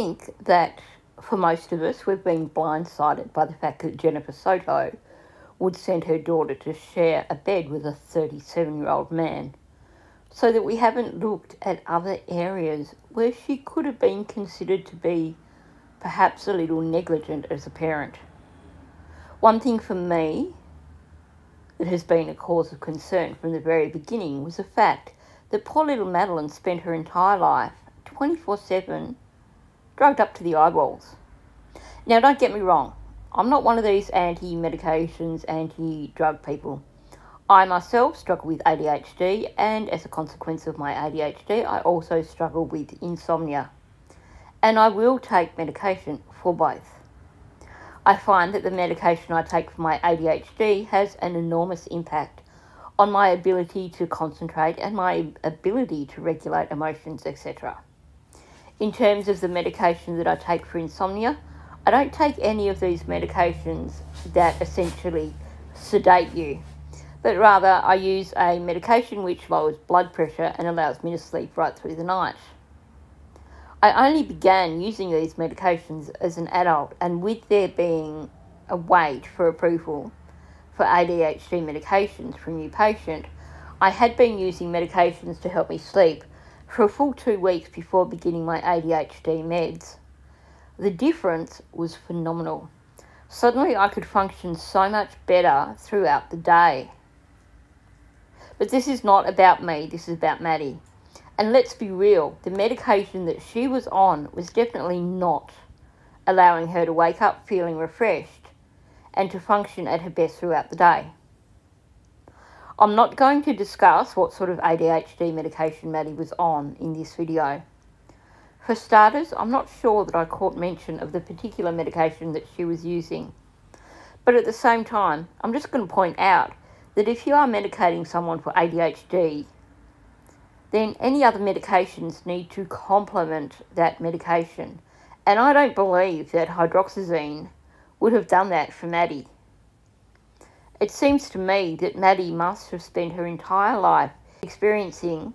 think that for most of us, we've been blindsided by the fact that Jennifer Soto would send her daughter to share a bed with a 37-year-old man, so that we haven't looked at other areas where she could have been considered to be perhaps a little negligent as a parent. One thing for me that has been a cause of concern from the very beginning was the fact that poor little Madeline spent her entire life 24/7 drugged up to the eyeballs. Now, don't get me wrong, I'm not one of these anti-medications, anti-drug people. I myself struggle with ADHD, and as a consequence of my ADHD, I also struggle with insomnia. And I will take medication for both. I find that the medication I take for my ADHD has an enormous impact on my ability to concentrate and my ability to regulate emotions, etc. In terms of the medication that I take for insomnia, I don't take any of these medications that essentially sedate you, but rather I use a medication which lowers blood pressure and allows me to sleep right through the night. I only began using these medications as an adult, and with there being a wait for approval for ADHD medications for a new patient, I had been using medications to help me sleep for a full 2 weeks before beginning my ADHD meds. The difference was phenomenal. Suddenly I could function so much better throughout the day. But this is not about me, this is about Maddie. And let's be real, the medication that she was on was definitely not allowing her to wake up feeling refreshed and to function at her best throughout the day. I'm not going to discuss what sort of ADHD medication Maddie was on in this video. For starters, I'm not sure that I caught mention of the particular medication that she was using. But at the same time, I'm just going to point out that if you are medicating someone for ADHD, then any other medications need to complement that medication. And I don't believe that hydroxyzine would have done that for Maddie. It seems to me that Maddie must have spent her entire life experiencing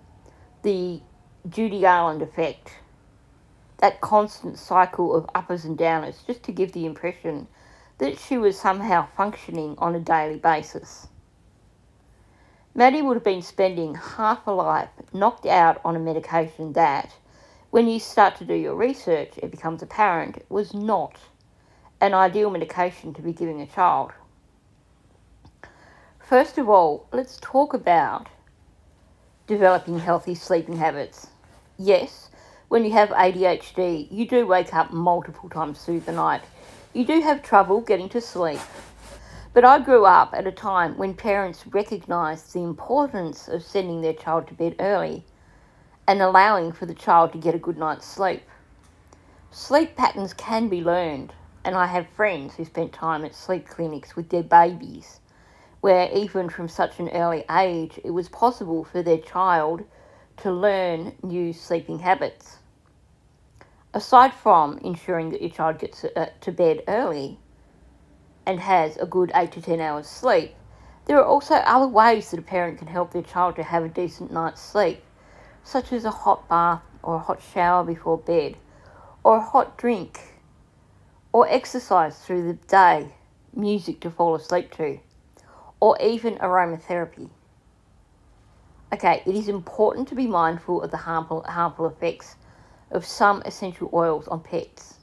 the Judy Garland effect, that constant cycle of uppers and downers, just to give the impression that she was somehow functioning on a daily basis. Maddie would have been spending half a life knocked out on a medication that, when you start to do your research, it becomes apparent was not an ideal medication to be giving a child. First of all, let's talk about developing healthy sleeping habits. Yes, when you have ADHD, you do wake up multiple times through the night. You do have trouble getting to sleep. But I grew up at a time when parents recognised the importance of sending their child to bed early and allowing for the child to get a good night's sleep. Sleep patterns can be learned, and I have friends who spent time at sleep clinics with their babies, where even from such an early age it was possible for their child to learn new sleeping habits. Aside from ensuring that your child gets to bed early and has a good 8 to 10 hours sleep, there are also other ways that a parent can help their child to have a decent night's sleep, such as a hot bath or a hot shower before bed, or a hot drink, or exercise through the day, music to fall asleep to, or even aromatherapy. Okay, it is important to be mindful of the harmful effects of some essential oils on pets,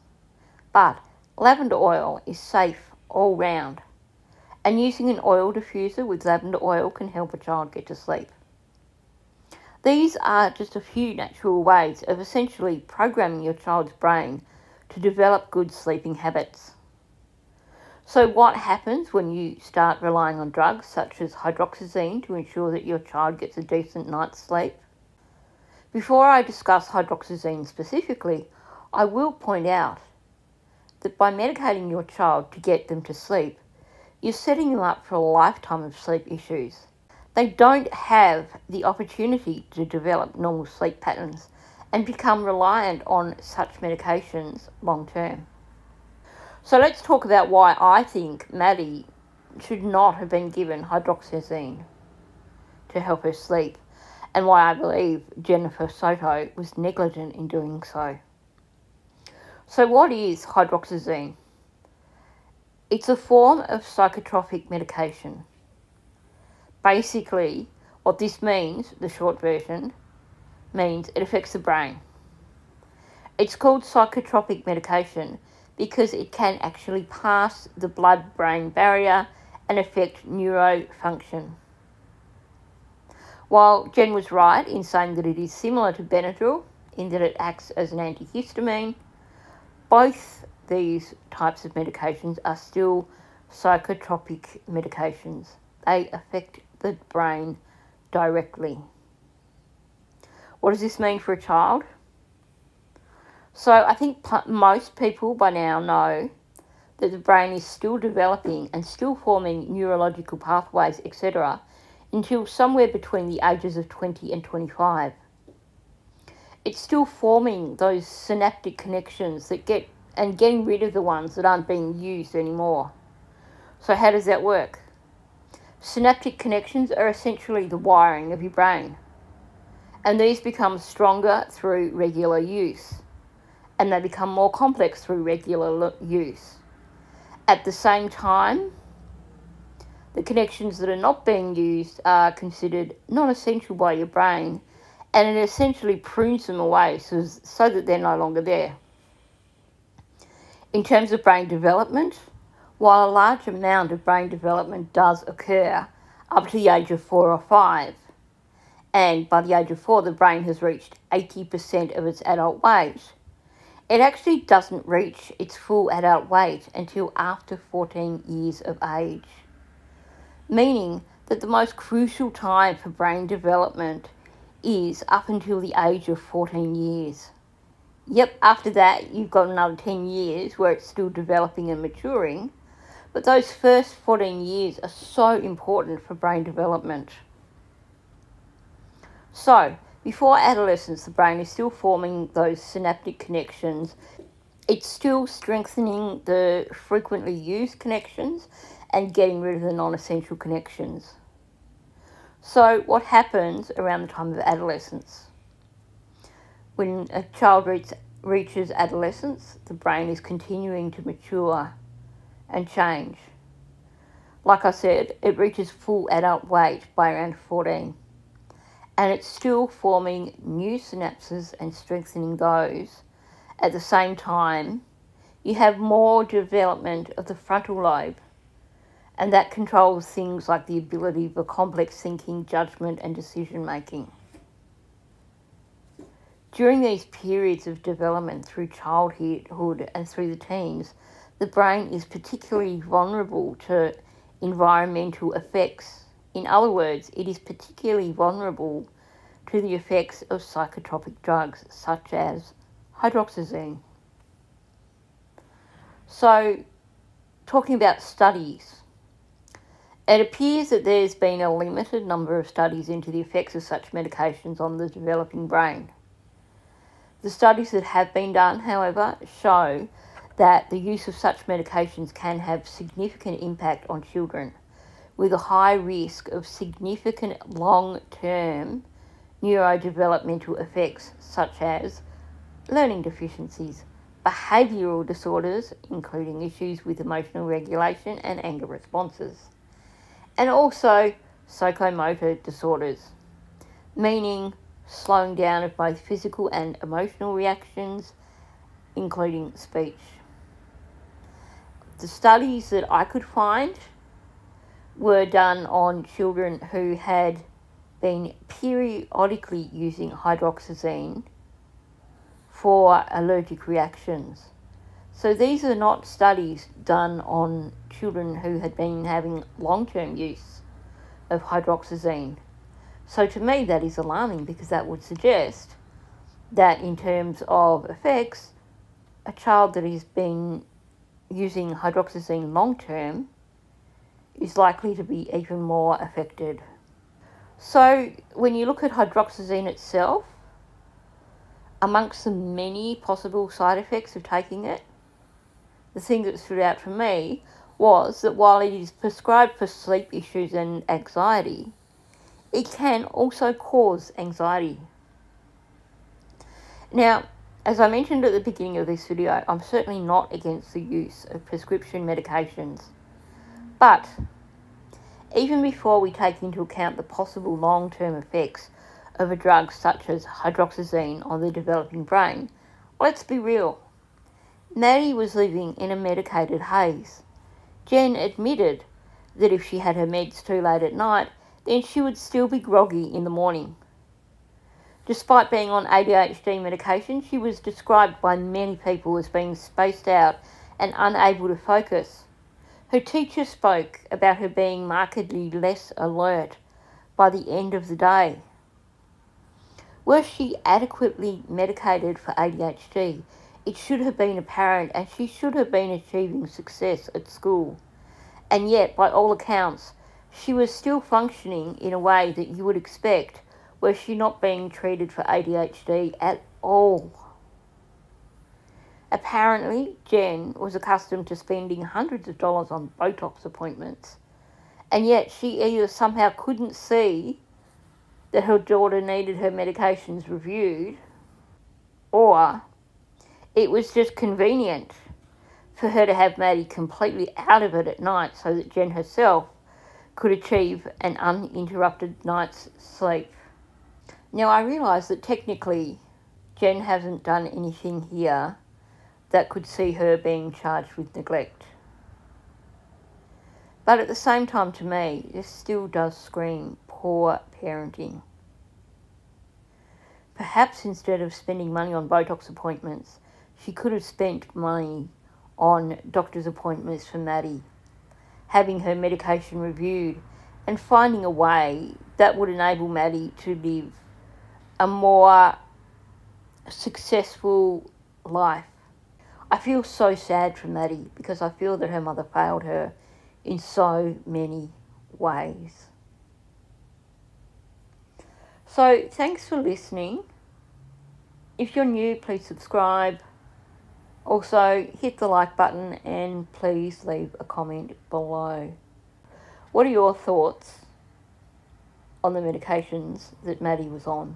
but lavender oil is safe all round, and using an oil diffuser with lavender oil can help a child get to sleep. These are just a few natural ways of essentially programming your child's brain to develop good sleeping habits. So what happens when you start relying on drugs such as hydroxyzine to ensure that your child gets a decent night's sleep? Before I discuss hydroxyzine specifically, I will point out that by medicating your child to get them to sleep, you're setting them up for a lifetime of sleep issues. They don't have the opportunity to develop normal sleep patterns and become reliant on such medications long term. So let's talk about why I think Maddie should not have been given hydroxyzine to help her sleep, and why I believe Jennifer Soto was negligent in doing so. So what is hydroxyzine? It's a form of psychotropic medication. Basically, what this means, the short version, means it affects the brain. It's called psychotropic medication because it can actually pass the blood-brain barrier and affect neurofunction. While Jen was right in saying that it is similar to Benadryl in that it acts as an antihistamine, both these types of medications are still psychotropic medications. They affect the brain directly. What does this mean for a child? So I think most people by now know that the brain is still developing and still forming neurological pathways, etc., until somewhere between the ages of 20 and 25. It's still forming those synaptic connections that getting rid of the ones that aren't being used anymore. So how does that work? Synaptic connections are essentially the wiring of your brain, and these become stronger through regular use, and they become more complex through regular use. At the same time, the connections that are not being used are considered non-essential by your brain, and it essentially prunes them away so that they're no longer there. In terms of brain development, while a large amount of brain development does occur up to the age of 4 or 5, and by the age of 4 the brain has reached 80% of its adult weight, it actually doesn't reach its full adult weight until after 14 years of age, meaning that the most crucial time for brain development is up until the age of 14 years. Yep, after that you've got another 10 years where it's still developing and maturing, but those first 14 years are so important for brain development. So, before adolescence, the brain is still forming those synaptic connections. It's still strengthening the frequently used connections and getting rid of the non-essential connections. So, what happens around the time of adolescence? When a child reaches adolescence, the brain is continuing to mature and change. Like I said, it reaches full adult weight by around 14. And it's still forming new synapses and strengthening those. At the same time, you have more development of the frontal lobe, and that controls things like the ability for complex thinking, judgment, and decision making. During these periods of development through childhood and through the teens, the brain is particularly vulnerable to environmental effects. In other words, it is particularly vulnerable to the effects of psychotropic drugs such as hydroxyzine. So, talking about studies, it appears that there's been a limited number of studies into the effects of such medications on the developing brain. The studies that have been done, however, show that the use of such medications can have significant impact on children, with a high risk of significant long-term neurodevelopmental effects such as learning deficiencies, behavioural disorders, including issues with emotional regulation and anger responses, and also psychomotor disorders, meaning slowing down of both physical and emotional reactions, including speech. The studies that I could find were done on children who had been periodically using hydroxyzine for allergic reactions. So these are not studies done on children who had been having long-term use of hydroxyzine. So to me that is alarming, because that would suggest that in terms of effects, a child that has been using hydroxyzine long-term is likely to be even more affected. So when you look at hydroxyzine itself, amongst the many possible side effects of taking it, the thing that stood out for me was that while it is prescribed for sleep issues and anxiety, it can also cause anxiety. Now, As I mentioned at the beginning of this video, I'm certainly not against the use of prescription medications. But even before we take into account the possible long-term effects of a drug such as hydroxyzine on the developing brain, let's be real. Maddie was living in a medicated haze. Jen admitted that if she had her meds too late at night, then she would still be groggy in the morning. Despite being on ADHD medication, she was described by many people as being spaced out and unable to focus. Her teacher spoke about her being markedly less alert by the end of the day. Were she adequately medicated for ADHD, it should have been apparent and she should have been achieving success at school. And yet, by all accounts, she was still functioning in a way that you would expect were she not being treated for ADHD at all. Apparently, Jen was accustomed to spending hundreds of dollars on Botox appointments, and yet she either somehow couldn't see that her daughter needed her medications reviewed, or it was just convenient for her to have Maddie completely out of it at night so that Jen herself could achieve an uninterrupted night's sleep. Now, I realise that technically Jen hasn't done anything here that could see her being charged with neglect. But at the same time, to me, this still does scream poor parenting. Perhaps instead of spending money on Botox appointments, she could have spent money on doctor's appointments for Maddie, having her medication reviewed, and finding a way that would enable Maddie to live a more successful life. I feel so sad for Maddie because I feel that her mother failed her in so many ways. So thanks for listening. If you're new, please subscribe. Also, hit the like button and please leave a comment below. What are your thoughts on the medications that Maddie was on?